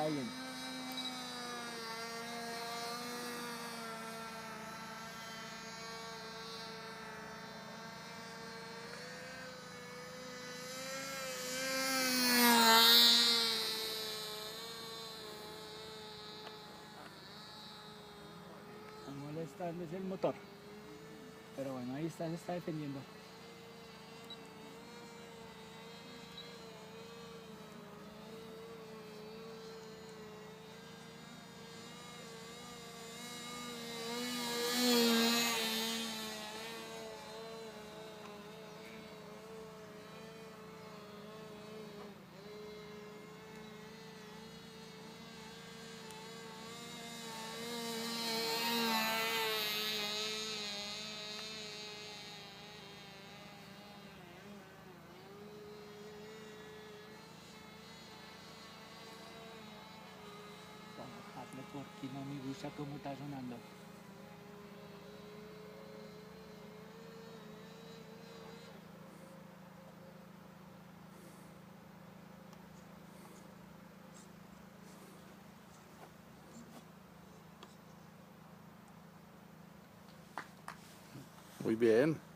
está bien. Está molestando es el motor. Pero bueno, ahí está, se está defendiendo. Vamos a bajarle porque no me gusta cómo está sonando. Muy bien.